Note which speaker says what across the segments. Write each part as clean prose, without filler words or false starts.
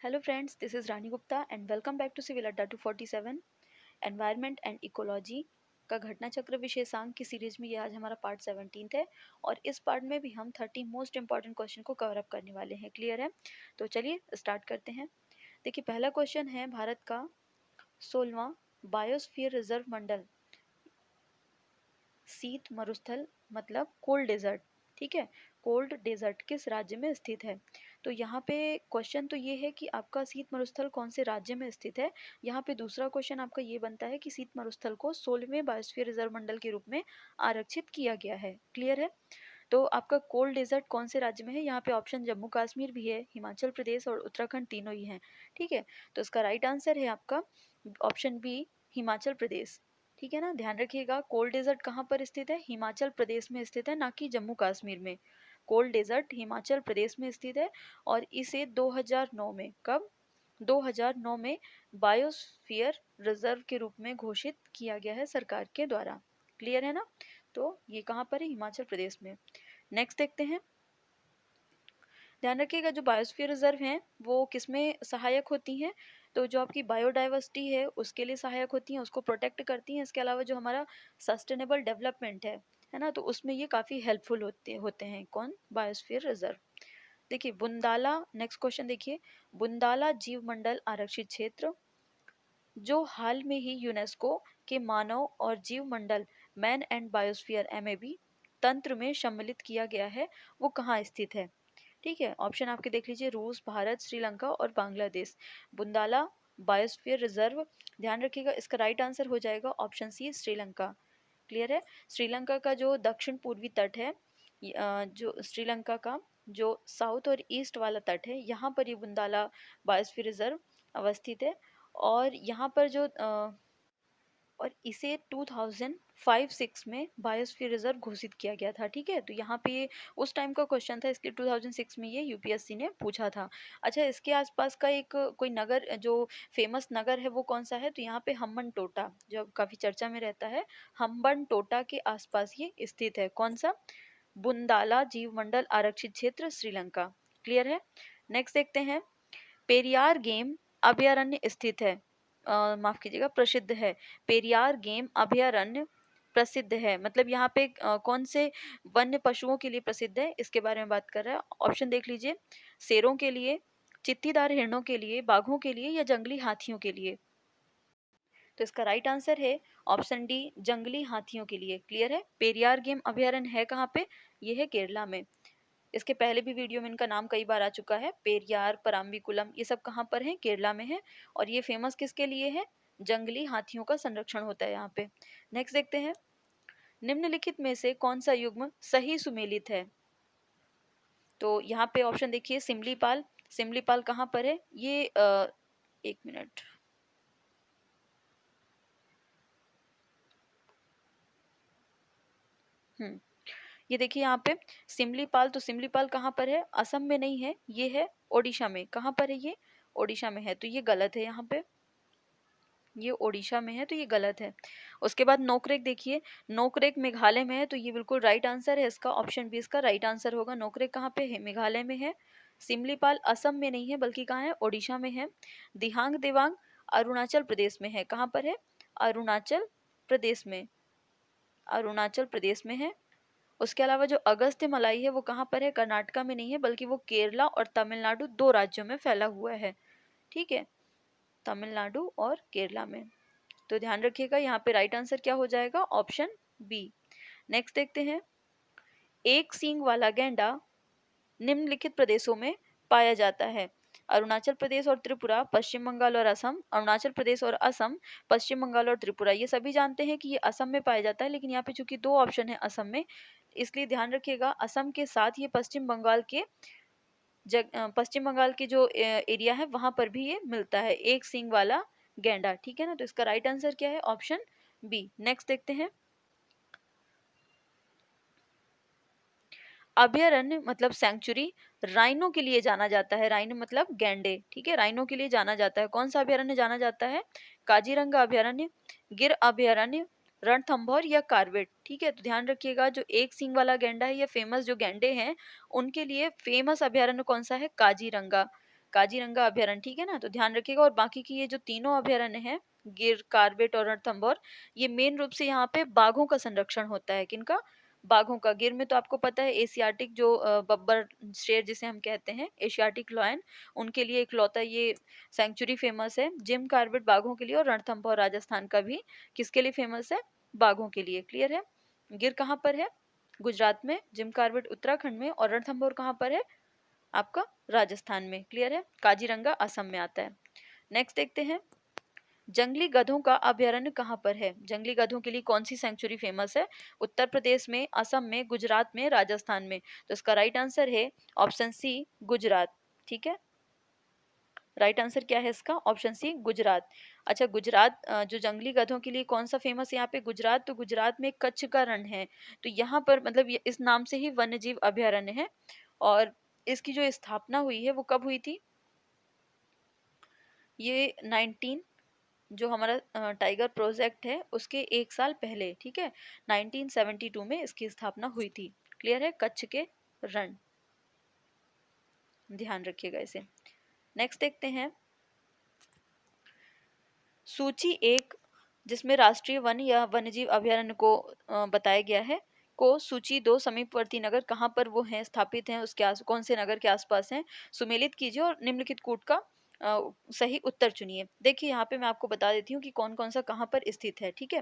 Speaker 1: Hello friends, this is Rani Gupta and welcome back to Civil Adda 247 environment and ecology का घटना चक्र विशेषांक की सीरीज में ये आज हमारा पार्ट 17 है और इस पार्ट में भी हम 30 मोस्ट इंपॉर्टेंट क्वेश्चन को कवर अप करने वाले हैं। क्लियर है? तो चलिए स्टार्ट करते हैं। देखिए पहला क्वेश्चन है भारत का 16वां बायोस्फीयर रिजर्व मंडल शीत मरुस्थल मतलब कोल्ड डेजर्ट, ठीक है, कोल्ड डेजर्ट किस राज्य में स्थित है? तो यहाँ पे क्वेश्चन तो ये है कि आपका शीत मरुस्थल कौन से राज्य में स्थित है। यहाँ पे दूसरा क्वेश्चन आपका ये बनता है कि शीत मरुस्थल को 16वें बायोस्फीयर रिजर्व मंडल के रूप में आरक्षित किया गया है। क्लियर है? तो आपका कोल्ड डेजर्ट कौन से राज्य में है? यहाँ पे ऑप्शन जम्मू कश्मीर भी है, हिमाचल प्रदेश और उत्तराखंड तीनों ही हैं। ठीक है, तो इसका राइट आंसर है आपका ऑप्शन बी, हिमाचल प्रदेश। ठीक है ना, ध्यान रखिएगा कोल्ड डेजर्ट कहाँ पर स्थित है? हिमाचल प्रदेश में स्थित है, ना कि जम्मू कश्मीर में। कोल्ड डेजर्ट हिमाचल प्रदेश में स्थित है और इसे 2009 में, कब? 2009 में बायोस्फीयर रिजर्व के रूप में घोषित किया गया है सरकार के द्वारा। क्लियर है ना? तो ये कहाँ पर है? हिमाचल प्रदेश में। नेक्स्ट देखते हैं। ध्यान रखिएगा जो बायोस्फीयर रिजर्व हैं वो किसमें सहायक होती हैं? तो जो आपकी बायोडाइवर्सिटी है उसके लिए सहायक होती हैं, उसको प्रोटेक्ट करती हैं। इसके अलावा जो हमारा सस्टेनेबल डेवलपमेंट है ना, तो उसमें ये काफ़ी हेल्पफुल होते हैं। कौन? Biosphere reserve. देखिए बुंदाला, नेक्स्ट क्वेश्चन देखिए, बुंदाला जीव मंडल आरक्षित क्षेत्र जो हाल में ही यूनेस्को के मानव और जीव मंडल मैन एंड बायोस्फीयर एमएबी तंत्र में सम्मिलित किया गया है, वो कहाँ स्थित है? ठीक है, ऑप्शन आपके देख लीजिए, रूस, भारत, श्रीलंका और बांग्लादेश। बुंदाला बायोस्फीयर रिजर्व, ध्यान रखिएगा इसका राइट आंसर हो जाएगा ऑप्शन सी, श्रीलंका। क्लियर है? श्रीलंका का जो दक्षिण पूर्वी तट है, जो श्रीलंका का जो साउथ और ईस्ट वाला तट है, यहाँ पर ये बुंदाला बायोस्फीयर रिजर्व अवस्थित है। और यहाँ पर जो और इसे 2005-6 में बायोस्फीयर रिजर्व घोषित किया गया था। ठीक है, तो यहाँ पे ये उस टाइम का क्वेश्चन था, इसलिए 2006 में ये यूपीएससी ने पूछा था। अच्छा, इसके आसपास का एक कोई नगर जो फेमस नगर है वो कौन सा है? तो यहाँ पे हम्बन टोटा जो काफ़ी चर्चा में रहता है, हम्बन टोटा के आसपास ये स्थित है। कौन सा? बुंदाला जीव मंडल आरक्षित क्षेत्र, श्रीलंका। क्लियर है? नेक्स्ट देखते हैं। पेरियार गेम अभयारण्य स्थित है, माफ कीजिएगा, प्रसिद्ध है। पेरियार गेम अभयारण्य प्रसिद्ध है मतलब यहाँ पे कौन से वन्य पशुओं के लिए प्रसिद्ध है, इसके बारे में बात कर रहा है। ऑप्शन देख लीजिए, शेरों के लिए, चित्तीदार हिरणों के लिए, बाघों के लिए या जंगली हाथियों के लिए? तो इसका राइट आंसर है ऑप्शन डी, जंगली हाथियों के लिए। क्लियर है? पेरियार गेम अभयारण्य है कहाँ पे? ये है केरला में। इसके पहले भी वीडियो में इनका नाम कई बार आ चुका है, पेरियार, पराम्बिकुलम, ये सब कहाँ पर है? केरला में है। और ये फेमस किसके लिए है? जंगली हाथियों का संरक्षण होता है यहाँ पे। नेक्स्ट देखते हैं, निम्नलिखित में से कौन सा युग्म सही सुमेलित है? तो यहाँ पे ऑप्शन देखिए, सिमलीपाल। सिमलीपाल कहाँ पर है? ये एक मिनट, ये देखिए यहाँ पे सिमलीपाल, तो सिमलीपाल कहाँ पर है? असम में नहीं है, ये है ओडिशा में। कहाँ पर है ये? ओडिशा में है, तो ये गलत है। यहाँ पे ये ओडिशा में है, तो ये गलत है। उसके बाद नोकरेक देखिए, नोकरेक मेघालय में है, तो ये बिल्कुल राइट आंसर है इसका, ऑप्शन बी इसका राइट आंसर होगा। नोकरेक कहाँ पे है? मेघालय में है। सिमलीपाल असम में नहीं है बल्कि कहाँ है? ओडिशा में है। दिहांग दिवांग अरुणाचल प्रदेश में है। कहाँ पर है? अरुणाचल प्रदेश में, अरुणाचल प्रदेश में है। उसके अलावा जो अगस्त्य मलाई है वो कहाँ पर है? कर्नाटका में नहीं है बल्कि वो केरला और तमिलनाडु दो राज्यों में फैला हुआ है। ठीक है, तमिलनाडु और केरला में। तो ध्यान रखिएगा यहाँ पे राइट आंसर क्या हो जाएगा? Option B. नेक्स्ट देखते हैं, एक सींग वाला गैंडा निम्नलिखित प्रदेशों में पाया जाता है? अरुणाचल प्रदेश और त्रिपुरा, पश्चिम बंगाल और असम। अरुणाचल प्रदेश और असम, पश्चिम बंगाल और त्रिपुरा। ये सभी जानते हैं कि ये असम में पाया जाता है, लेकिन यहाँ पे चूंकि दो ऑप्शन है असम में, इसलिए ध्यान रखिएगा असम के साथ ये पश्चिम बंगाल के पश्चिम बंगाल के जो एरिया है वहां पर भी ये मिलता है, एक सींग वाला गैंडा। ठीक है ना, तो इसका राइट आंसर क्या है? Option B. नेक्स्ट देखते हैं, अभयारण्य मतलब सेंचुरी राइनो के लिए जाना जाता है। राइनो मतलब गैंडे, ठीक है, राइनो के लिए जाना जाता है। कौन सा अभयारण्य जाना जाता है? काजीरंगा अभयारण्य, गिर अभयारण्य, रणथंभौर या कार्बेट? ठीक है, तो ध्यान रखिएगा जो एक सींग वाला गैंडा है या फेमस जो गैंडे हैं उनके लिए फेमस अभयारण्य कौन सा है? काजीरंगा। काजीरंगा अभयारण्य, ठीक है ना, तो ध्यान रखिएगा। और बाकी की ये जो तीनों अभयारण्य हैं, गिर, कार्बेट और रणथंभौर, ये मेन रूप से यहाँ पे बाघों का संरक्षण होता है। किनका? बाघों का। गिर में तो आपको पता है एशियाटिक जो बब्बर शेर जिसे हम कहते हैं, एशियाटिक लॉयन, उनके लिए इकलौता ये सेंचुरी फेमस है। जिम कार्बेट बाघों के लिए और रणथंभौर राजस्थान का भी किसके लिए फेमस है? बाघों के लिए। क्लियर है? गिर कहाँ पर है? गुजरात में। जिम कार्बेट उत्तराखंड में। और रणथंभौर कहाँ पर है? आपका राजस्थान में। क्लियर है? काजीरंगा असम में आता है। नेक्स्ट देखते हैं, जंगली गधों का अभयारण्य कहाँ पर है? जंगली गधों के लिए कौन सी सेंचुरी फेमस है? उत्तर प्रदेश में, असम में, गुजरात में, राजस्थान में। तो इसका राइट आंसर है ऑप्शन सी, गुजरात। ठीक है, राइट आंसर क्या है इसका? Option C, Gujarat. अच्छा, गुजरात जो जंगली गधों के लिए कौन सा फेमस है यहाँ पे? गुजरात। तो गुजरात में कच्छ का रण है, तो यहाँ पर मतलब इस नाम से ही वन्य जीव अभयारण्य है। और इसकी जो स्थापना हुई है वो कब हुई थी? ये 19, जो हमारा टाइगर प्रोजेक्ट है उसके 1 साल पहले, ठीक है, 1972 में इसकी स्थापना हुई थी। क्लियर है? कच्छ के रण, ध्यान रखिएगा इसे। नेक्स्ट देखते हैं, सूची 1 जिसमें राष्ट्रीय वन या वन्यजीव अभयारण्य को बताया गया है, को सूची 2 समीपवर्ती नगर कहाँ पर वो हैं, स्थापित हैं, उसके कौन से नगर के आसपास हैं, सुमेलित कीजिए और निम्नलिखित कूट का सही उत्तर चुनिए। देखिए यहाँ पे मैं आपको बता देती हूँ कि कौन कौन सा कहाँ पर स्थित है। ठीक है,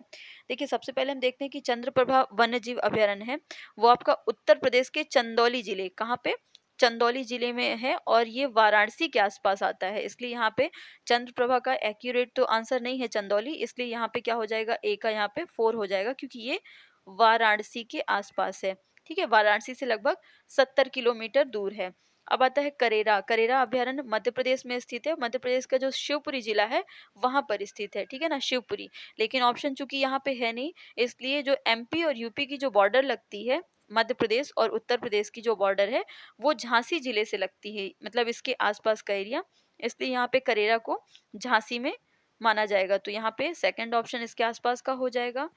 Speaker 1: देखिए सबसे पहले हम देखते हैं कि चंद्रप्रभा वन्यजीव अभयारण्य है, वो आपका उत्तर प्रदेश के चंदौली जिले, कहाँ पे? चंदौली जिले में है, और ये वाराणसी के आसपास आता है, इसलिए यहाँ पे चंद्रप्रभा का एक्यूरेट तो आंसर नहीं है चंदौली, इसलिए यहाँ पे क्या हो जाएगा? ए का यहाँ पे 4 हो जाएगा, क्योंकि ये वाराणसी के आसपास है। ठीक है, वाराणसी से लगभग 70 किलोमीटर दूर है। अब आता है करेरा। करेरा अभयारण्य मध्य प्रदेश में स्थित है, मध्य प्रदेश का जो शिवपुरी जिला है वहां पर स्थित है। ठीक है ना, शिवपुरी। लेकिन ऑप्शन चूंकि यहाँ पे है नहीं, इसलिए जो एमपी और यूपी की जो बॉर्डर लगती है, मध्य प्रदेश और उत्तर प्रदेश की जो बॉर्डर है वो झांसी जिले से लगती है, मतलब इसके आसपास का एरिया, इसलिए यहाँ पे करेरा को झांसी में माना जाएगा। तो यहाँ पे सेकंड ऑप्शन इसके आसपास का हो जाएगा।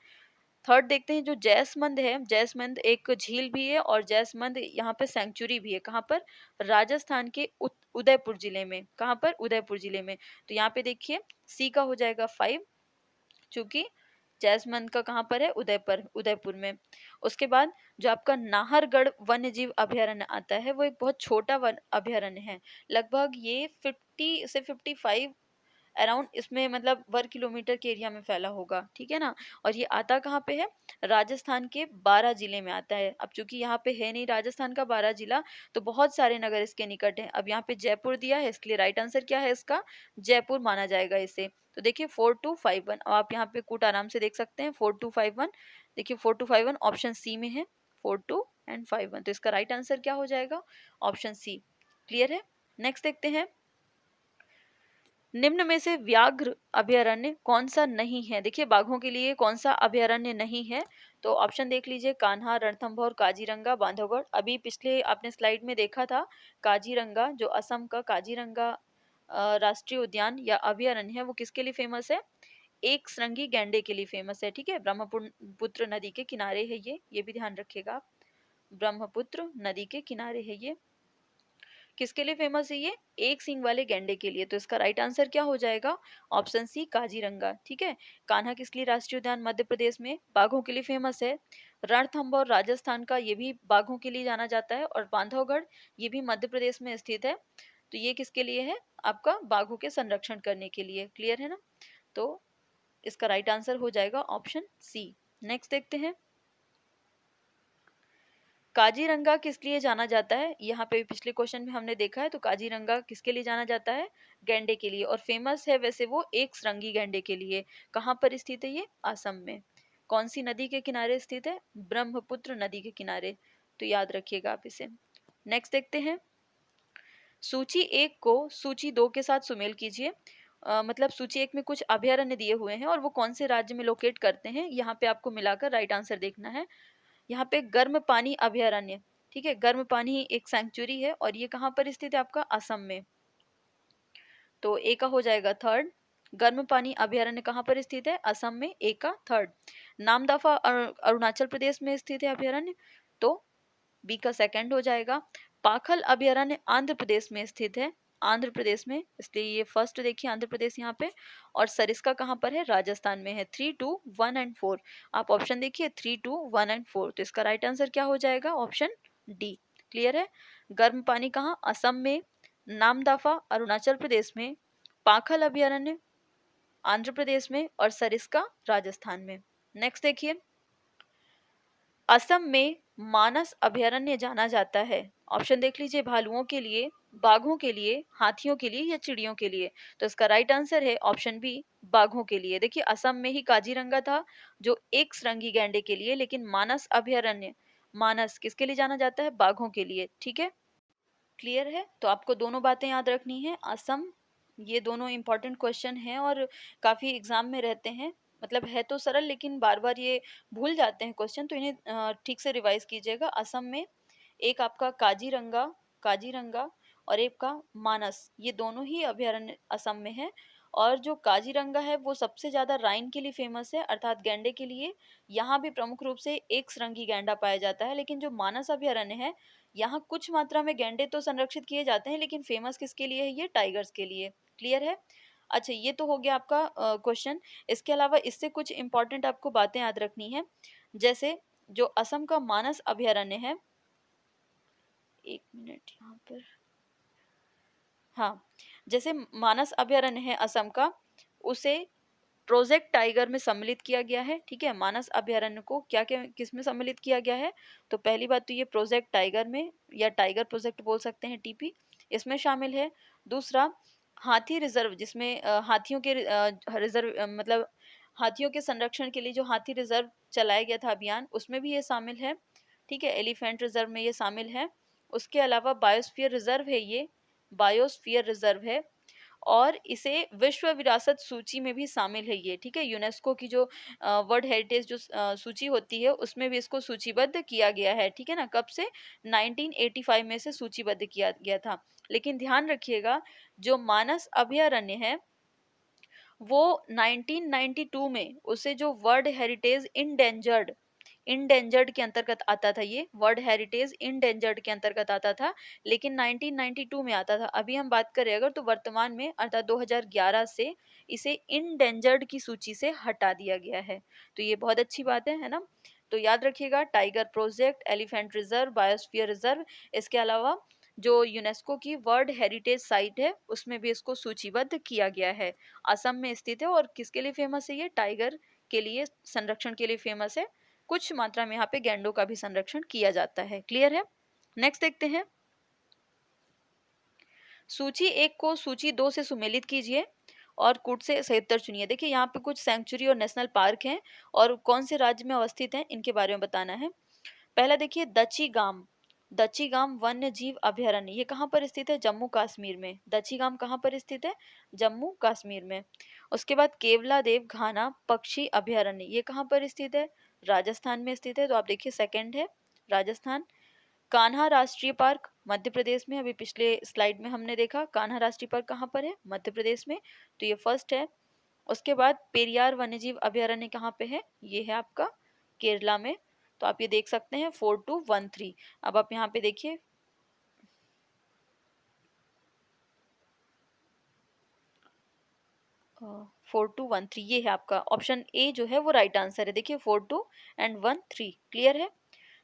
Speaker 1: थर्ड देखते हैं, जो जैसमंद है, जैसमंद एक झील भी है और जैसमंद यहाँ पे सेंचुरी भी है। कहाँ पर? राजस्थान के उदयपुर जिले में। कहाँ पर? उदयपुर जिले में। तो यहाँ पे देखिए सी का हो जाएगा 5, चूंकि जैसमंद का कहाँ पर है? उदयपुर में। उसके बाद जो आपका नाहरगढ़ वन्य जीव अभयारण्य आता है वो एक बहुत छोटा वन अभयारण्य है, लगभग ये 50 से 55 अराउंड इसमें मतलब वर्ग किलोमीटर के एरिया में फैला होगा। ठीक है ना, और ये आता कहाँ पे है? राजस्थान के 12 जिले में आता है। अब चूंकि यहाँ पे है नहीं राजस्थान का 12 जिला, तो बहुत सारे नगर इसके निकट हैं। अब यहाँ पे जयपुर दिया है, इसलिए राइट आंसर क्या है इसका? जयपुर माना जाएगा इसे। तो देखिए 4251, और आप यहाँ पे कूट आराम से देख सकते हैं 4251। देखिए 4251 ऑप्शन सी में है, 42 और 51, तो इसका राइट आंसर क्या हो जाएगा? Option C. क्लियर है? नेक्स्ट देखते हैं, निम्न में से व्याघ्र अभयारण्य कौन सा नहीं है? देखिए बाघों के लिए कौन सा अभयारण्य नहीं है, तो ऑप्शन देख लीजिए, कान्हा, रणथंभौर, काजीरंगा, बांधवगढ़। अभी पिछले आपने स्लाइड में देखा था, काजीरंगा जो असम का काजीरंगा राष्ट्रीय उद्यान या अभयारण्य है वो किसके लिए फेमस है? एक श्रृंगी गैंडे के लिए फेमस है। ठीक है, ब्रह्मपुत्र नदी के किनारे है ये भी ध्यान रखिएगा आप। ब्रह्मपुत्र नदी के किनारे है ये। किसके लिए फेमस है ये? एक सींग वाले गैंडे के लिए। तो इसका राइट आंसर क्या हो जाएगा? Option C, Kaziranga. ठीक है, कान्हा किस लिए राष्ट्रीय उद्यान मध्य प्रदेश में बाघों के लिए फेमस है। रणथंभौर राजस्थान का, ये भी बाघों के लिए जाना जाता है। और बांधवगढ़ ये भी मध्य प्रदेश में स्थित है, तो ये किसके लिए है? आपका बाघों के संरक्षण करने के लिए। क्लियर है ना, तो इसका राइट आंसर हो जाएगा ऑप्शन सी। नेक्स्ट देखते हैं, काजीरंगा किस लिए जाना जाता है? यहाँ पे पिछले क्वेश्चन में हमने देखा है, तो काजीरंगा किसके लिए जाना जाता है? गैंडे के लिए, और फेमस है वैसे वो एक श्रृंगी गैंडे के लिए। कहाँ पर स्थित है ये? असम में। कौन सी नदी के किनारे स्थित है? ब्रह्मपुत्र नदी के किनारे, तो याद रखिएगा आप इसे। नेक्स्ट देखते हैं, सूची 1 को सूची 2 के साथ सुमेल कीजिए। मतलब सूची 1 में कुछ अभयारण्य दिए हुए हैं और वो कौन से राज्य में लोकेट करते हैं, यहाँ पे आपको मिलाकर राइट आंसर देखना है। यहाँ पे गर्म पानी अभयारण्य, ठीक है, गर्म पानी एक सेंचुरी है और ये कहाँ पर स्थित है? आपका असम में। तो ए का हो जाएगा थर्ड। गर्म पानी अभयारण्य कहाँ पर स्थित है? असम में, ए का थर्ड। नामदफा अरुणाचल प्रदेश में स्थित है अभयारण्य, तो बी का सेकंड हो जाएगा। पाखल अभयारण्य आंध्र प्रदेश में स्थित है, आंध्र प्रदेश में, इसलिए ये फर्स्ट देखिए आंध्र प्रदेश यहाँ पे। और सरिस्का कहाँ पर है? राजस्थान में है। 3, 2, 1 एंड 4, आप ऑप्शन देखिए 3, 2, 1 एंड 4, तो इसका राइट आंसर क्या हो जाएगा? Option D. क्लियर है? गर्म पानी कहाँ? असम में, नामदाफा अरुणाचल प्रदेश में, पाखल अभयारण्य आंध्र प्रदेश में, और सरिस्का राजस्थान में। नेक्स्ट देखिए, असम में मानस अभयारण्य जाना जाता है। ऑप्शन देख लीजिए, भालुओं के लिए, बाघों के लिए, हाथियों के लिए या चिड़ियों के लिए। तो इसका राइट आंसर है ऑप्शन बी, बाघों के लिए। देखिए असम में ही काजीरंगा था जो एक श्रृंगी गैंडे के लिए, लेकिन मानस अभयारण्य, मानस किसके लिए जाना जाता है? बाघों के लिए। ठीक है, क्लियर है? तो आपको दोनों बातें याद रखनी है। असम, ये दोनों इंपॉर्टेंट क्वेश्चन हैं और काफ़ी एग्जाम में रहते हैं। मतलब है तो सरल, लेकिन बार बार ये भूल जाते हैं क्वेश्चन, तो इन्हें ठीक से रिवाइज कीजिएगा। असम में एक आपका काजीरंगा, काजीरंगा और एक का मानस, ये दोनों ही अभयारण्य असम में है। और जो काजीरंगा है वो सबसे ज़्यादा राइन के लिए फेमस है, अर्थात गैंडे के लिए। यहाँ भी प्रमुख रूप से एक श्रृंगी गैंडा पाया जाता है। लेकिन जो मानस अभयारण्य है, यहाँ कुछ मात्रा में गैंडे तो संरक्षित किए जाते हैं, लेकिन फेमस किसके लिए है? ये टाइगर्स के लिए। क्लियर है? अच्छा, ये तो हो गया आपका क्वेश्चन। इसके अलावा इससे कुछ इंपॉर्टेंट आपको बातें याद रखनी है। जैसे जो असम का मानस अभयारण्य है, एक मिनट यहाँ पर, हाँ, जैसे मानस अभयारण्य है असम का, उसे प्रोजेक्ट टाइगर में सम्मिलित किया गया है। ठीक है, मानस अभयारण्य को क्या क्या किस में सम्मिलित किया गया है? तो पहली बात तो ये प्रोजेक्ट टाइगर में, या टाइगर प्रोजेक्ट बोल सकते हैं, टीपी, इसमें शामिल है। दूसरा, हाथी रिजर्व, जिसमें हाथियों के रिजर्व, मतलब हाथियों के संरक्षण के लिए जो हाथी रिजर्व चलाया गया था अभियान, उसमें भी ये शामिल है। ठीक है, एलिफेंट रिजर्व में ये शामिल है। उसके अलावा बायोस्फीयर रिजर्व है, ये बायोस्फीयर रिजर्व है, और इसे विश्व विरासत सूची में भी शामिल है ये। ठीक है, यूनेस्को की जो वर्ल्ड हेरिटेज जो सूची होती है, उसमें भी इसको सूचीबद्ध किया गया है। ठीक है ना, कब से? 1985 में से सूचीबद्ध किया गया था। लेकिन ध्यान रखिएगा, जो मानस अभयारण्य है वो 1992 में उसे जो वर्ल्ड हेरिटेज इंडेंजर्ड, इंडेंजर्ड के अंतर्गत आता था, ये वर्ल्ड हेरिटेज इंडेंजर्ड के अंतर्गत आता था, लेकिन 1992 में आता था। अभी हम बात करें अगर, तो वर्तमान में अर्थात 2011 से इसे इंडेंजर्ड की सूची से हटा दिया गया है। तो ये बहुत अच्छी बात है ना? तो याद रखिएगा, tiger project, elephant reserve, biosphere reserve, इसके अलावा जो यूनेस्को की वर्ल्ड हेरिटेज साइट है उसमें भी इसको सूचीबद्ध किया गया है। असम में स्थित है और किसके लिए फेमस है? ये टाइगर के लिए, संरक्षण के लिए फेमस है। कुछ मात्रा में यहाँ पे गैंडों का भी संरक्षण किया जाता है। क्लियर है? नेक्स्ट देखते हैं, सूची 1 को सूची 2 से सुमेलित कीजिए और कूट से सही उत्तर चुनिए। देखिए यहाँ पे कुछ सेंचुरी और नेशनल पार्क हैं और कौन से राज्य में अवस्थित हैं, इनके बारे में बताना है। पहला देखिए, दचीगाम, दचीगाम वन्य जीव अभयारण्य, ये कहाँ पर स्थित है? जम्मू कश्मीर में। दचीगाम कहाँ पर स्थित है? जम्मू कश्मीर में। उसके बाद केवला देव घाना पक्षी अभयारण्य, ये कहाँ पर स्थित है? राजस्थान में स्थित है। तो आप देखिए सेकंड है राजस्थान। कान्हा राष्ट्रीय पार्क मध्य प्रदेश में, अभी पिछले स्लाइड में हमने देखा कान्हा राष्ट्रीय पार्क कहाँ पर है? मध्य प्रदेश में, तो ये फर्स्ट है। उसके बाद पेरियार वन्यजीव अभयारण्य कहाँ पे है? ये है आपका केरला में। तो आप ये देख सकते हैं 4213। अब आप यहाँ पे देखिए 4213, ये है आपका ऑप्शन ए जो है वो राइट आंसर है। देखिए 42 और 13, क्लियर है?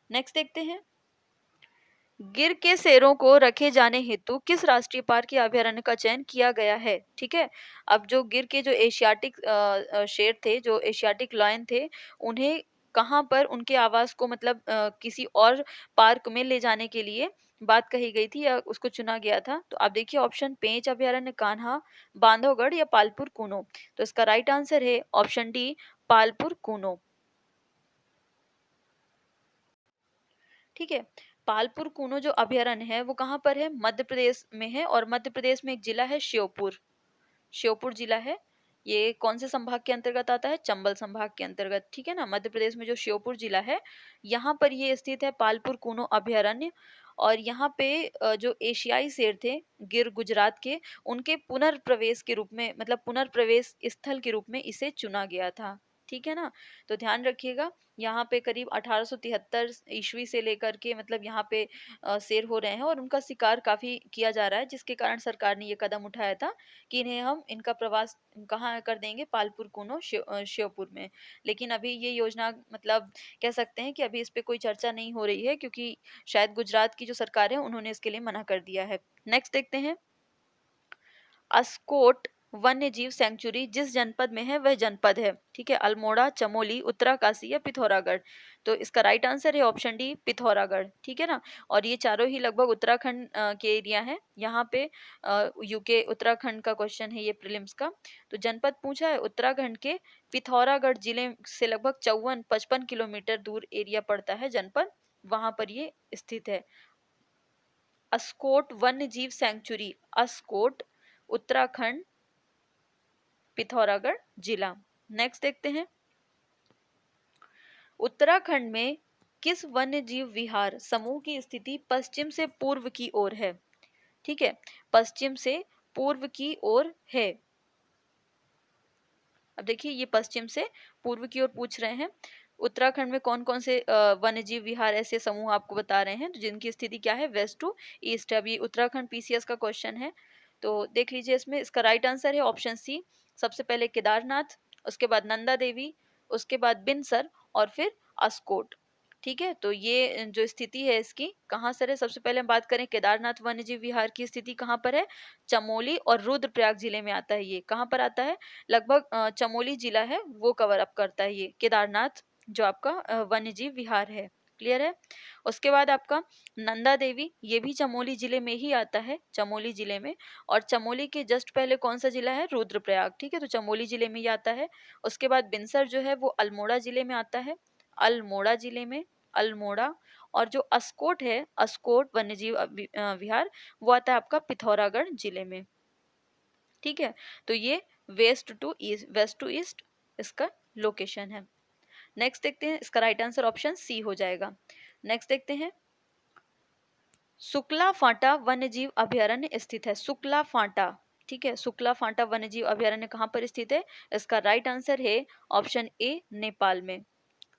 Speaker 1: नेक्स्ट देखते हैं, गिर के शेरों को रखे जाने हेतु किस राष्ट्रीय पार्क या अभयारण्य का चयन किया गया है? ठीक है, अब जो गिर के जो एशियाटिक शेर थे, जो एशियाटिक लायन थे, उन्हें कहाँ पर उनके आवास को, मतलब किसी और पार्क में ले जाने के लिए बात कही गई थी या उसको चुना गया था। तो आप देखिए ऑप्शन, पेंच अभयारण्य, कान्हा, बांधवगढ़ या पालपुर कूनो। तो इसका राइट आंसर है ऑप्शन डी, पालपुर कूनो। ठीक है, पालपुर कूनो जो अभयारण्य है वो कहाँ पर है? मध्य प्रदेश में है, और मध्य प्रदेश में एक जिला है श्योपुर, श्योपुर जिला है। ये कौन से संभाग के अंतर्गत आता है? चंबल संभाग के अंतर्गत। ठीक है ना, मध्य प्रदेश में जो श्योपुर जिला है, यहाँ पर ये स्थित है पालपुर कूनो अभयारण्य। और यहाँ पे जो एशियाई शेर थे गिर गुजरात के, उनके पुनर्प्रवेश के रूप में, मतलब पुनर्प्रवेश स्थल के रूप में इसे चुना गया था। ठीक है ना। तो ध्यान रखिएगा, यहाँ पे करीब 1873 ईस्वी से लेकर के मतलब यहाँ पे शेर हो रहे हैं और उनका शिकार काफी किया जा रहा है, जिसके कारण सरकार ने ये कदम उठाया था कि इन्हें हम इनका प्रवास कहाँ कर देंगे, पालपुर कुनो श्योपुर में। लेकिन अभी ये योजना मतलब कह सकते हैं कि अभी इस पे कोई चर्चा नहीं हो रही है, क्योंकि शायद गुजरात की जो सरकार है उन्होंने इसके लिए मना कर दिया है। नेक्स्ट देखते हैं, अस्कोट वन्य जीव सेंचुरी जिस जनपद में है वह जनपद है, ठीक है, अल्मोड़ा, चमोली, उत्तरकाशी या पिथौरागढ़। तो इसका राइट आंसर है ऑप्शन डी, पिथौरागढ़, ठीक है ना। और ये चारों ही लगभग उत्तराखंड के एरिया हैं। यहाँ पे यूके उत्तराखंड का क्वेश्चन है ये प्रीलिम्स का। तो जनपद पूछा है, उत्तराखंड के पिथौरागढ़ जिले से लगभग 54-55 किलोमीटर दूर एरिया पड़ता है जनपद, वहां पर ये स्थित है। अस्कोट वन्य जीव सेंचुरी, अस्कोट, उत्तराखंड, पिथौरागढ़ जिला। नेक्स्ट देखते हैं, उत्तराखंड में किस वन्य जीव विहार समूह की स्थिति पश्चिम से पूर्व की ओर है, ठीक है, पश्चिम से पूर्व की ओर है। अब देखिए ये पश्चिम से पूर्व की ओर पूछ रहे हैं। उत्तराखंड में कौन कौन से वन्यजीव विहार ऐसे समूह आपको बता रहे हैं, तो जिनकी स्थिति क्या है, वेस्ट टू ईस्ट। अब ये उत्तराखंड पीसीएस का क्वेश्चन है, तो देख लीजिए इसमें इसका राइट आंसर है ऑप्शन सी। सबसे पहले केदारनाथ, उसके बाद नंदा देवी, उसके बाद बिनसर और फिर अस्कोट, ठीक है। तो ये जो स्थिति है इसकी कहाँ सर है, सबसे पहले हम बात करें केदारनाथ वन्यजीव विहार की स्थिति कहाँ पर है, चमोली और रुद्रप्रयाग जिले में आता है। ये कहाँ पर आता है, लगभग चमोली जिला है वो कवर अप करता है ये केदारनाथ जो आपका वन्यजीव विहार है। क्लियर है। उसके बाद आपका नंदा देवी, ये भी चमोली जिले में ही आता है, चमोली जिले में। और चमोली के जस्ट पहले कौन सा जिला है, रुद्रप्रयाग, ठीक है, तो चमोली जिले में ही आता है। उसके बाद बिनसर जो है वो अल्मोड़ा जिले में आता है, अल्मोड़ा जिले में, अल्मोड़ा। और जो अस्कोट है, अस्कोट वन्यजीव विहार, वो आता है आपका पिथौरागढ़ जिले में, ठीक है। तो ये वेस्ट टू ईस्ट इसका लोकेशन है। नेक्स्ट देखते हैं, इसका राइट आंसर ऑप्शन सी हो जाएगा। नेक्स्ट देखते हैं, सुकला फांटा वन्यजीव अभयारण्य स्थित है, सुकला फांटा, ठीक है, सुकला फांटा वन्यजीव अभयारण्य कहाँ पर स्थित है, इसका राइट आंसर है ऑप्शन ए, नेपाल में,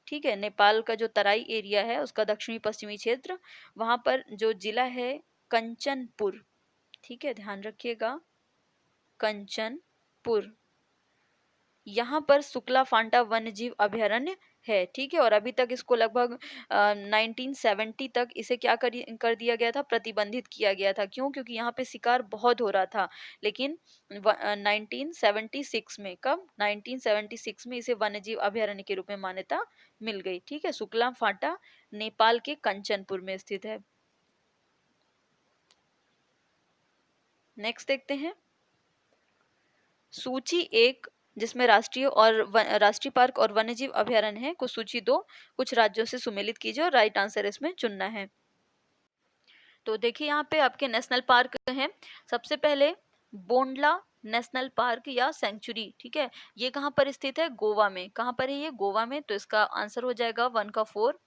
Speaker 1: ठीक है। नेपाल का जो तराई एरिया है उसका दक्षिणी पश्चिमी क्षेत्र, वहां पर जो जिला है कंचनपुर, ठीक है, ध्यान रखिएगा, कंचनपुर, यहाँ पर सुकला फांटा वन्यजीव अभयारण्य है, ठीक है। और अभी तक इसको लगभग 1970 तक इसे क्या कर दिया गया था, प्रतिबंधित किया गया था। क्यों, क्योंकि यहाँ पे शिकार बहुत हो रहा था। लेकिन 1976 में, कब, 1976 में इसे वन्यजीव अभयारण्य के रूप में मान्यता मिल गई, ठीक है। सुकला फांटा नेपाल के कंचनपुर में स्थित है। नेक्स्ट देखते हैं, सूची एक जिसमें राष्ट्रीय पार्क और वन्यजीव अभयारण्य है, को सूची दो कुछ राज्यों से सुमेलित कीजिए और राइट आंसर इसमें चुनना है। तो देखिए यहाँ पे आपके नेशनल पार्क हैं। सबसे पहले बोंडला नेशनल पार्क या सेंचुरी, ठीक है, ये कहाँ पर स्थित है, गोवा में। कहाँ पर है ये, गोवा में। तो इसका आंसर हो जाएगा 1 का 4।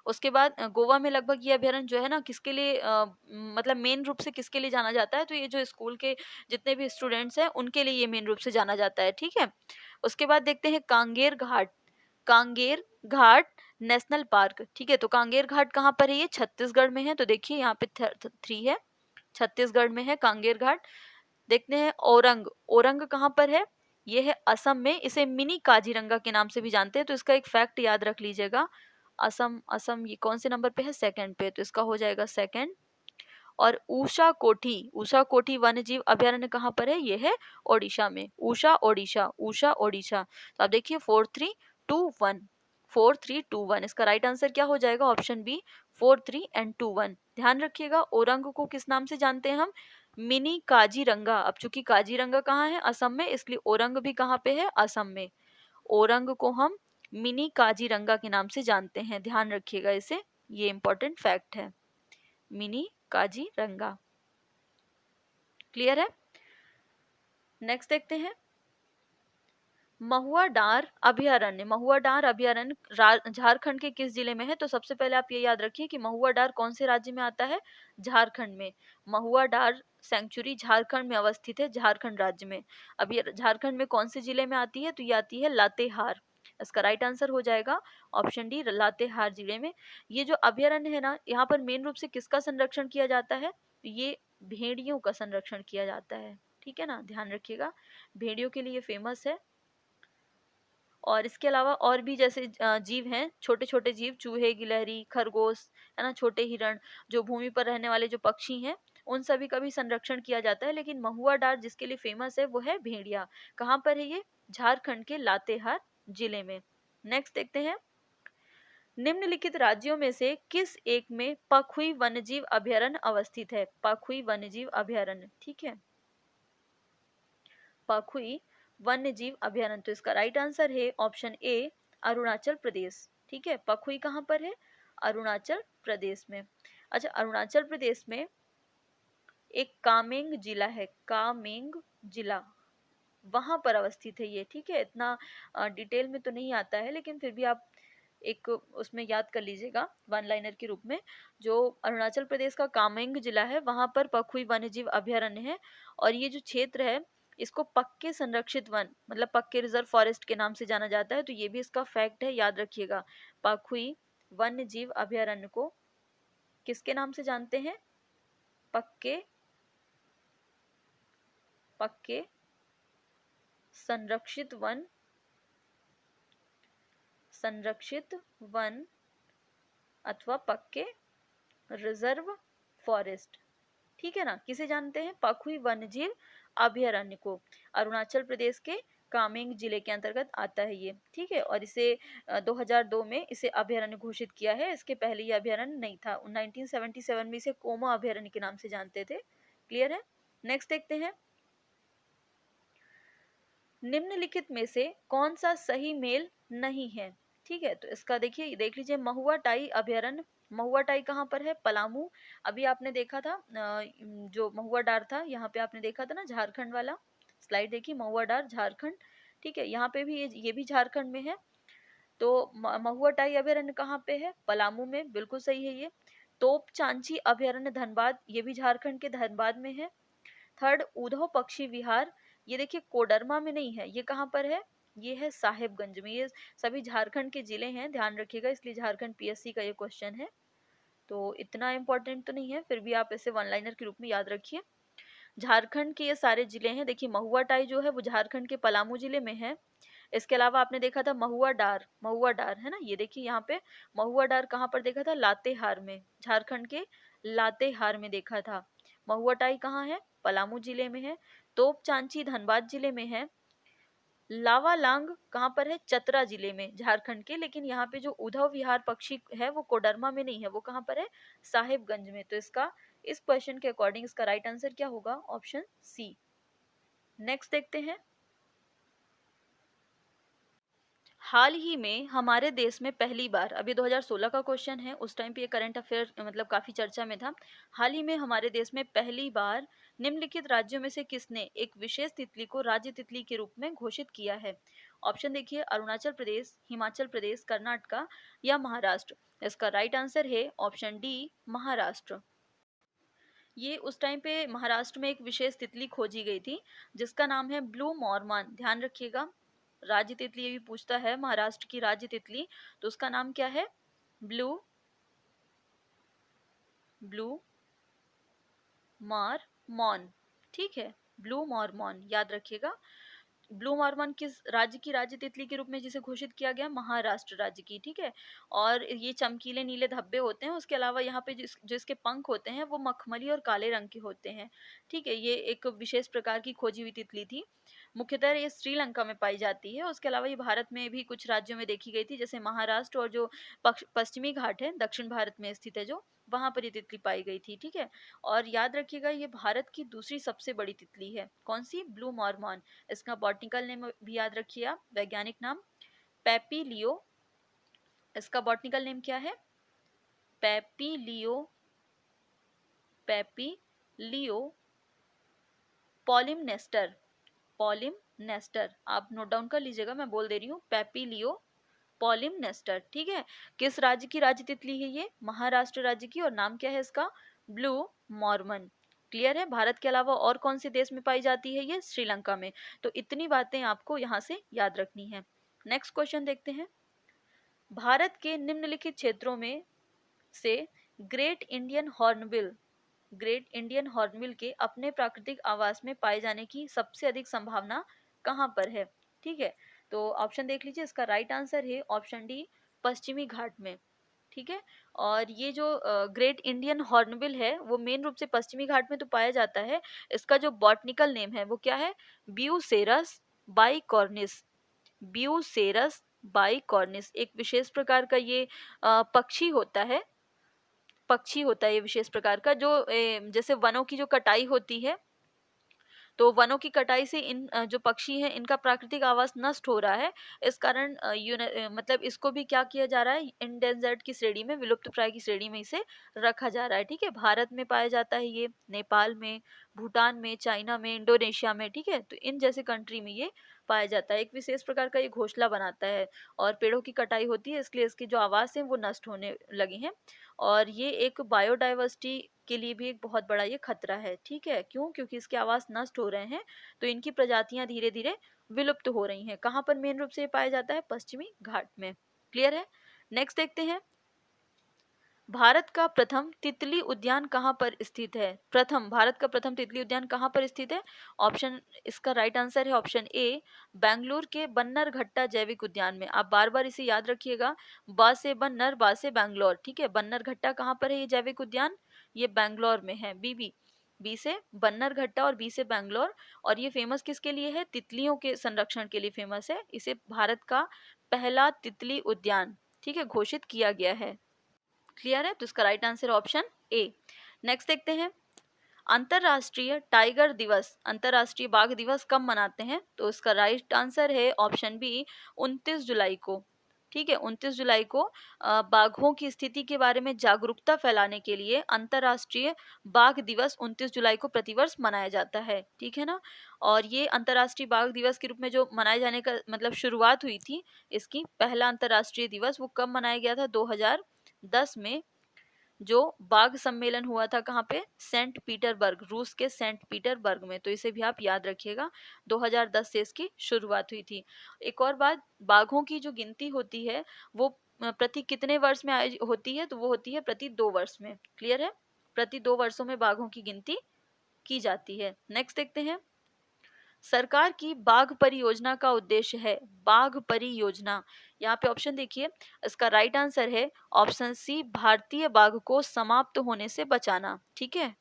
Speaker 1: उसके बाद गोवा में लगभग ये अभयारण्य जो है ना, किसके लिए मतलब मेन रूप से किसके लिए जाना जाता है, तो ये जो स्कूल के जितने भी स्टूडेंट्स हैं उनके लिए ये मेन रूप से जाना जाता है, ठीक है। उसके बाद देखते हैं कांगेर घाट, कांगेर घाट नेशनल पार्क, ठीक है। तो कांगेर घाट कहाँ पर है, ये छत्तीसगढ़ में है। तो देखिए यहाँ पे 3 है, छत्तीसगढ़ में है कांगेर घाट। देखते हैं औरंग, औरंग कहाँ पर है, ये है असम में। इसे मिनी काजीरंगा के नाम से भी जानते हैं। तो इसका एक फैक्ट याद रख लीजिएगा, असम ये कौन से नंबर पे है, सेकंड पे, तो इसका हो जाएगा सेकंड। और ऊषा कोठी वन्यजीव अभयारण्य कहाँ पर है, ये है ओडिशा में, ऊषा ओडिशा। तो आप देखिए 4-3-2-1, 4-3-2-1, इसका राइट आंसर क्या हो जाएगा, ऑप्शन बी, 4-3-2-1। ध्यान रखिएगा, औरंग को किस नाम से जानते हैं हम, मिनी काजीरंगा। अब चूंकि काजीरंगा कहाँ है, असम में, इसलिए औरंग भी कहाँ पे है, असम में। औरंग को हम मिनी काजीरंगा के नाम से जानते हैं, ध्यान रखिएगा इसे, ये इंपॉर्टेंट फैक्ट है, मिनी काजीरंगा। क्लियर है। नेक्स्ट देखते हैं, महुआ डार अभयारण्य, महुआ डार अभयारण्य झारखंड के किस जिले में है। तो सबसे पहले आप ये याद रखिए कि महुआ डार कौन से राज्य में आता है, झारखंड में। महुआ डार सेंचुरी झारखंड में अवस्थित है, झारखंड राज्य में। अब ये झारखंड में कौन से जिले में आती है, तो ये आती है लातेहार, इसका राइट आंसर हो जाएगा ऑप्शन डी, लातेहार जिले में। ये जो अभयारण्य है ना, यहाँ पर मेन रूप से किसका संरक्षण किया जाता है? ये भेड़ियों का संरक्षण किया जाता है, ठीक है ना, ध्यान रखिएगा, भेड़ियों के लिए फेमस है। और इसके अलावा और भी जैसे जीव हैं, छोटे छोटे जीव, चूहे, गिलहरी, खरगोश, है ना, छोटे हिरण, जो भूमि पर रहने वाले जो पक्षी हैं, उन सभी का भी संरक्षण किया जाता है। लेकिन महुआ डार जिसके लिए फेमस है वो है भेड़िया। कहाँ पर है ये? झारखंड के लातेहार जिले में। नेक्स्ट देखते हैं, निम्नलिखित राज्यों में से किस एक में पखुई वन्यजीव अभयारण्य अवस्थित है? पखुई वन्यजीव अभयारण्य, ठीक है, पखुई वन्यजीव अभयारण्य। तो इसका राइट आंसर है ऑप्शन ए, अरुणाचल प्रदेश, ठीक है। पखुई कहाँ पर है? अरुणाचल प्रदेश में। अच्छा, अरुणाचल प्रदेश में एक कामेंग जिला है, कामेंग जिला, वहां पर अवस्थित है ये, ठीक है। इतना डिटेल में तो नहीं आता है, लेकिन फिर भी आप एक उसमें याद कर लीजिएगा वन लाइनर के रूप में। जो अरुणाचल प्रदेश का कामेंग जिला है, वहां पर पखुई वन्यजीव अभयारण्य है। और ये जो क्षेत्र है, इसको पक्के संरक्षित वन, मतलब पक्के रिजर्व फॉरेस्ट के नाम से जाना जाता है। तो ये भी इसका फैक्ट है, याद रखिएगा। पखुई वन्यजीव अभयारण्य को किसके नाम से जानते हैं? पक्के, पक्के संरक्षित वन, संरक्षित वन अथवा पक्के रिजर्व फॉरेस्ट, ठीक है ना। किसे जानते हैं? पखुई वन्यजीव अभयारण्य को। अरुणाचल प्रदेश के कामेंग जिले के अंतर्गत आता है ये, ठीक है। और इसे 2002 में इसे अभयारण्य घोषित किया है। इसके पहले ये अभयारण्य नहीं था। 1977 में इसे कोमा अभयारण्य के नाम से जानते थे। क्लियर है? नेक्स्ट देखते हैं, निम्नलिखित में से कौन सा सही मेल नहीं है? ठीक है, तो इसका देखिए, देख लीजिए, महुआ टाई अभयारण्य, महुआ टाई कहाँ पर है? पलामू। अभी आपने देखा था जो महुआ डार था, यहाँ पे आपने देखा था ना, झारखंड वाला स्लाइड देखी, महुआ डार झारखंड, ठीक है। यहाँ पे भी ये भी झारखंड में है। तो महुआ टाई अभयारण्य कहाँ पे है? पलामू में, बिल्कुल सही है ये। तोप चांची अभयारण्य धनबाद, ये भी झारखंड के धनबाद में है। थर्ड, उधव पक्षी विहार, ये देखिए कोडरमा में नहीं है, ये कहाँ पर है? ये है साहेबगंज में। ये सभी झारखंड के जिले हैं, ध्यान रखिएगा, इसलिए झारखंड पीएससी का ये क्वेश्चन है। तो इतना इंपॉर्टेंट तो नहीं है, फिर भी आप इसे वन लाइनर के रूप में याद रखिए। झारखंड के ये सारे जिले हैं। देखिए, महुआ टाई जो है वो झारखंड के पलामू जिले में है। इसके अलावा आपने देखा था महुआ डार, महुआ डार है ना, ये देखिए यहाँ पे महुआ डार कहाँ पर देखा था? लातेहार में, झारखंड के लातेहार में देखा था। महुआ टाई कहाँ है? पलामू जिले में है। तोप चांची धनबाद जिले में है। लावालांग कहाँ पर है? चतरा जिले में, झारखंड के। लेकिन यहाँ पे जो उधव विहार पक्षी है वो कोडरमा में नहीं है, वो कहाँ पर है? साहेबगंज में। तो इसका, इस क्वेश्चन के अकॉर्डिंग इसका राइट आंसर क्या होगा? Option C. नेक्स्ट देखते हैं, हाल ही में हमारे देश में पहली बार, अभी 2016 का क्वेश्चन है, उस टाइम पे ये करंट अफेयर मतलब काफी चर्चा में था। हाल ही में हमारे देश में पहली बार निम्नलिखित राज्यों में से किसने एक विशेष तितली को राज्य तितली के रूप में घोषित किया है? ऑप्शन देखिए, अरुणाचल प्रदेश, हिमाचल प्रदेश, कर्नाटका या महाराष्ट्र। इसका राइट आंसर है ऑप्शन डी, महाराष्ट्र। ये उस टाइम पे महाराष्ट्र में एक विशेष तितली खोजी गई थी, जिसका नाम है ब्लू मॉर्मन। ध्यान रखिएगा, राज्य तितली ये भी पूछता है, महाराष्ट्र की राज्य तितली, तो उसका नाम क्या है? ब्लू, ब्लू मॉर्मन, ठीक है, ब्लू मॉर्मन, याद रखिएगा। ब्लू मॉर्मन किस राज्य की राज्य तितली के रूप में जिसे घोषित किया गया? महाराष्ट्र राज्य की, ठीक है। और ये चमकीले नीले धब्बे होते हैं, उसके अलावा यहाँ पे जो इसके पंख होते हैं वो मखमली और काले रंग के होते हैं, ठीक है। ये एक विशेष प्रकार की खोजी हुई तितली थी। मुख्यतः ये श्रीलंका में पाई जाती है। उसके अलावा ये भारत में भी कुछ राज्यों में देखी गई थी, जैसे महाराष्ट्र और जो पश्चिमी घाट है, दक्षिण भारत में स्थित है जो, वहां पर ये तितली पाई गई थी, ठीक है। और याद रखिएगा, ये भारत की दूसरी सबसे बड़ी तितली है। कौन सी? Blue Mormon. इसका बॉटनिकल नेम भी याद रखिए आप, वैज्ञानिक नाम पेपीलियो। इसका बॉटनिकल नेम क्या है? पेपीलियो, पेपीलियो पॉलिमनेस्टर, पॉलिमनेस्टर, आप नोट डाउन कर लीजिएगा, मैं बोल दे रही हूँ, पेपीलियो पॉलिमनेस्टर, ठीक है। किस राज्य की राज्य तितली है ये? महाराष्ट्र राज्य की। और नाम क्या है इसका? Blue Mormon. क्लियर है? भारत के अलावा और कौन से देश में पाई जाती है ये? श्रीलंका में। तो इतनी बातें आपको यहाँ से याद रखनी है। नेक्स्ट क्वेश्चन देखते हैं। भारत के निम्नलिखित क्षेत्रों में से ग्रेट इंडियन हॉर्नबिल के अपने प्राकृतिक आवास में पाए जाने की सबसे अधिक संभावना कहाँ पर है? ठीक है, तो ऑप्शन देख लीजिए। इसका राइट आंसर है ऑप्शन डी, पश्चिमी घाट में। ठीक है, और ये जो ग्रेट इंडियन हॉर्नबिल है वो मेन रूप से पश्चिमी घाट में तो पाया जाता है। इसका जो बॉटनिकल नेम है वो क्या है? ब्यूसेरस बाइकॉर्निस। ब्यूसेरस बाइकॉर्निस एक विशेष प्रकार का ये पक्षी होता है ये विशेष प्रकार का, जो जैसे वनों की जो कटाई होती है, तो वनों की कटाई से इन जो पक्षी हैं इनका प्राकृतिक आवास नष्ट हो रहा है। इस कारण मतलब इसको भी क्या किया जा रहा है, इंडेंजर्ड की श्रेणी में, विलुप्त प्राय की श्रेणी में इसे रखा जा रहा है। ठीक है, भारत में पाया जाता है ये, नेपाल में, भूटान में, चाइना में, इंडोनेशिया में। ठीक है, तो इन जैसे कंट्री में ये पाया जाता है। एक विशेष प्रकार का ये घोंसला बनाता है और पेड़ों की कटाई होती है, इसलिए इसके जो आवास हैं वो नष्ट होने लगे हैं। और ये एक बायोडाइवर्सिटी के लिए भी एक बहुत बड़ा ये खतरा है। ठीक है, क्यों? क्योंकि इसके आवास नष्ट हो रहे हैं, तो इनकी प्रजातियां धीरे धीरे विलुप्त हो रही हैं। कहाँ पर मेन रूप से ये पाया जाता है? पश्चिमी घाट में। क्लियर है? नेक्स्ट देखते हैं। भारत का प्रथम तितली उद्यान कहाँ पर स्थित है? भारत का प्रथम तितली उद्यान कहाँ पर स्थित है? ऑप्शन, इसका राइट आंसर है ऑप्शन ए, बेंगलुरु के बन्नरघट्टा जैविक उद्यान में। आप बार बार इसे याद रखिएगा, बा से बन्नर, बा से बैंगलोर। ठीक है, बन्नरघट्टा कहाँ पर है ये जैविक उद्यान? ये बैंगलोर में है। बी से बन्नरघट्टा और बी से बैंगलोर। और ये फेमस किसके लिए है? तितलियों के संरक्षण के लिए फेमस है। इसे भारत का पहला तितली उद्यान, ठीक है, घोषित किया गया है। क्लियर है? तो इसका right answer option A. Next देखते हैं। अंतरराष्ट्रीय टाइगर दिवस, अंतरराष्ट्रीय बाघ दिवस कब मनाते हैं? तो इसका राइट आंसर है ऑप्शन बी, 29 जुलाई को। ठीक है, 29 जुलाई को बाघों की स्थिति के बारे में जागरूकता फैलाने के लिए अंतरराष्ट्रीय बाघ दिवस 29 जुलाई को प्रतिवर्ष मनाया जाता है। ठीक है ना? और ये अंतरराष्ट्रीय बाघ दिवस के रूप में जो मनाए जाने का मतलब शुरुआत हुई थी इसकी, पहला अंतरराष्ट्रीय दिवस वो कब मनाया गया था? 2010 में, जो बाघ सम्मेलन हुआ था कहाँ पे? सेंट पीटरबर्ग, रूस के सेंट पीटरबर्ग में। तो इसे भी आप याद रखिएगा, 2010 से इसकी शुरुआत हुई थी। एक और बात, बाघों की जो गिनती होती है वो प्रति कितने वर्ष में होती है? तो वो होती है प्रति 2 वर्ष में। क्लियर है? प्रति 2 वर्षों में बाघों की गिनती की जाती है। नेक्स्ट देखते हैं। सरकार की बाघ परियोजना का उद्देश्य है, बाघ परियोजना, यहाँ पे ऑप्शन देखिए। इसका राइट आंसर है ऑप्शन सी, भारतीय बाघ को समाप्त होने से बचाना। ठीक है,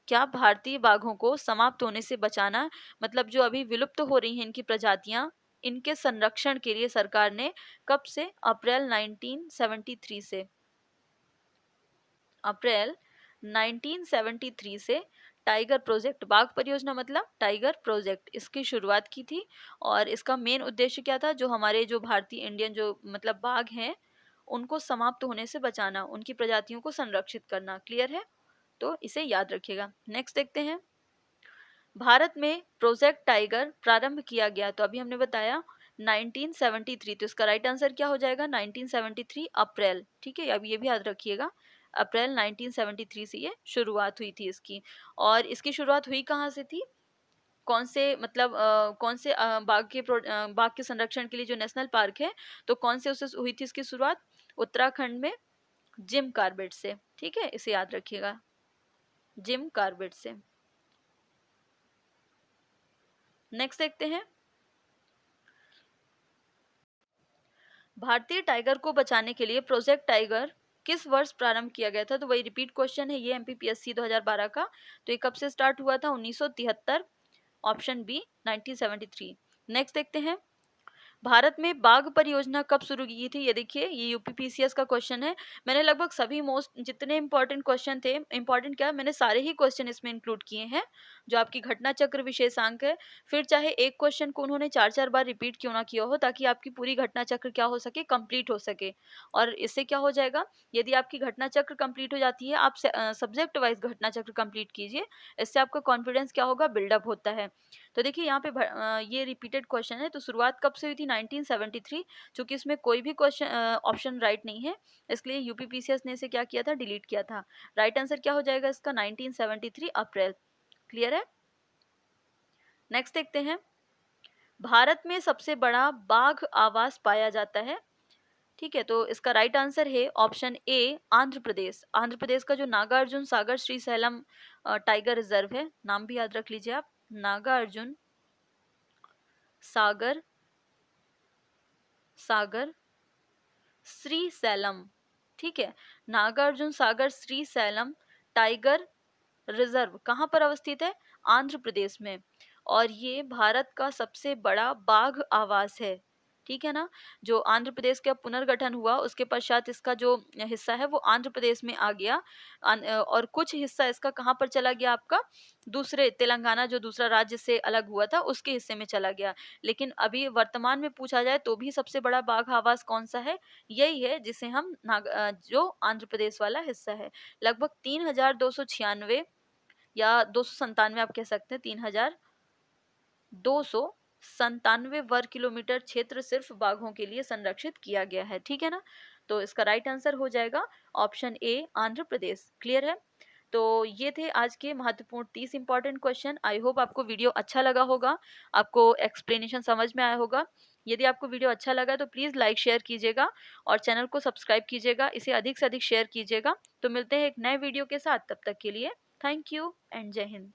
Speaker 1: क्या भारतीय बाघों को समाप्त होने से बचाना, मतलब जो अभी विलुप्त हो रही हैं इनकी प्रजातियां, इनके संरक्षण के लिए सरकार ने कब से? अप्रैल 1973 से, अप्रैल 1973 से टाइगर प्रोजेक्ट, बाघ परियोजना मतलब टाइगर प्रोजेक्ट, इसकी शुरुआत की थी। और इसका मेन उद्देश्य क्या था? जो हमारे जो भारतीय इंडियन जो मतलब बाघ हैं उनको समाप्त होने से बचाना, उनकी प्रजातियों को संरक्षित करना। क्लियर है? तो इसे याद रखिएगा। नेक्स्ट देखते हैं। भारत में प्रोजेक्ट टाइगर प्रारंभ किया गया, तो अभी हमने बताया 1973, तो इसका राइट आंसर क्या हो जाएगा? 1973 अप्रैल। ठीक है, अब ये भी याद रखिएगा, अप्रैल 1973 से ये शुरुआत हुई थी इसकी। और इसकी शुरुआत हुई कहाँ से थी? कौन से मतलब कौन से बाघ के संरक्षण के लिए जो नेशनल पार्क है, तो कौन से उससे हुई थी इसकी शुरुआत? उत्तराखंड में जिम कार्बेट से। ठीक है, इसे याद रखिएगा, जिम कार्बेट से। नेक्स्ट देखते हैं। भारतीय टाइगर को बचाने के लिए प्रोजेक्ट टाइगर किस वर्ष प्रारंभ किया गया था? तो वही रिपीट क्वेश्चन है ये, एमपीपीएससी 2012 का। तो ये कब से स्टार्ट हुआ था? 1973, ऑप्शन बी 1973। नेक्स्ट देखते हैं। भारत में बाघ परियोजना कब शुरू की थी? ये देखिए, ये यूपीपीसीएस का क्वेश्चन है। मैंने लगभग सभी मोस्ट जितने इंपॉर्टेंट क्वेश्चन थे, इंपॉर्टेंट क्या, मैंने सारे ही क्वेश्चन इसमें इंक्लूड किए हैं। जो आपकी घटना चक्र विशेषांक है, फिर चाहे एक क्वेश्चन को उन्होंने 4-4 बार रिपीट क्यों ना किया हो, ताकि आपकी पूरी घटना चक्र क्या हो सके, कंप्लीट हो सके। और इससे क्या हो जाएगा, यदि आपकी घटना चक्र कंप्लीट हो जाती है, आप सब्जेक्ट वाइज घटना चक्र कंप्लीट कीजिए, इससे आपका कॉन्फिडेंस क्या होगा, बिल्डअप होता है। तो देखिए यहाँ पे ये रिपीटेड क्वेश्चन है। तो शुरुआत कब से हुई थी? 1973। चूंकि इसमें कोई भी क्वेश्चन ऑप्शन राइट नहीं है, इसलिए यूपीपीसीएस ने इसे क्या किया था, डिलीट किया था। राइट आंसर क्या हो जाएगा इसका? 1973 अप्रैल। क्लियर है? नेक्स्ट देखते हैं। भारत में सबसे बड़ा बाघ आवास पाया जाता है? ठीक है, तो इसका राइट आंसर है ऑप्शन ए आंध्र प्रदेश। आंध्र प्रदेश का जो नागार्जुन सागर श्रीशैलम टाइगर रिजर्व है, नाम भी याद रख लीजिए आप, नागार्जुन सागर सागर श्रीशैलम। ठीक है, नागार्जुन सागर श्रीशैलम टाइगर रिजर्व कहाँ पर अवस्थित है? आंध्र प्रदेश में। और ये भारत का सबसे बड़ा बाघ आवास है। ठीक है ना, जो आंध्र प्रदेश का पुनर्गठन हुआ उसके पश्चात इसका जो हिस्सा है वो आंध्र प्रदेश में आ गया। और कुछ हिस्सा इसका कहाँ पर चला गया आपका? दूसरे तेलंगाना, जो दूसरा राज्य से अलग हुआ था, उसके हिस्से में चला गया। लेकिन अभी वर्तमान में पूछा जाए तो भी सबसे बड़ा बाघ आवास कौन सा है? यही है, जिसे हम जो आंध्र प्रदेश वाला हिस्सा है। लगभग 3296 या 297 आप कह सकते हैं, 3297 वर्ग किलोमीटर क्षेत्र सिर्फ बाघों के लिए संरक्षित किया गया है। ठीक है ना, तो इसका राइट आंसर हो जाएगा option A Andhra Pradesh. Clear है? तो ये थे आज के महत्वपूर्ण 30 इंपॉर्टेंट क्वेश्चन। आई होप आपको वीडियो अच्छा लगा होगा, आपको एक्सप्लेनेशन समझ में आया होगा। यदि आपको वीडियो अच्छा लगा तो प्लीज़ लाइक शेयर कीजिएगा और चैनल को सब्सक्राइब कीजिएगा, इसे अधिक से अधिक शेयर कीजिएगा। तो मिलते हैं एक नए वीडियो के साथ, तब तक के लिए थैंक यू एंड जय हिंद।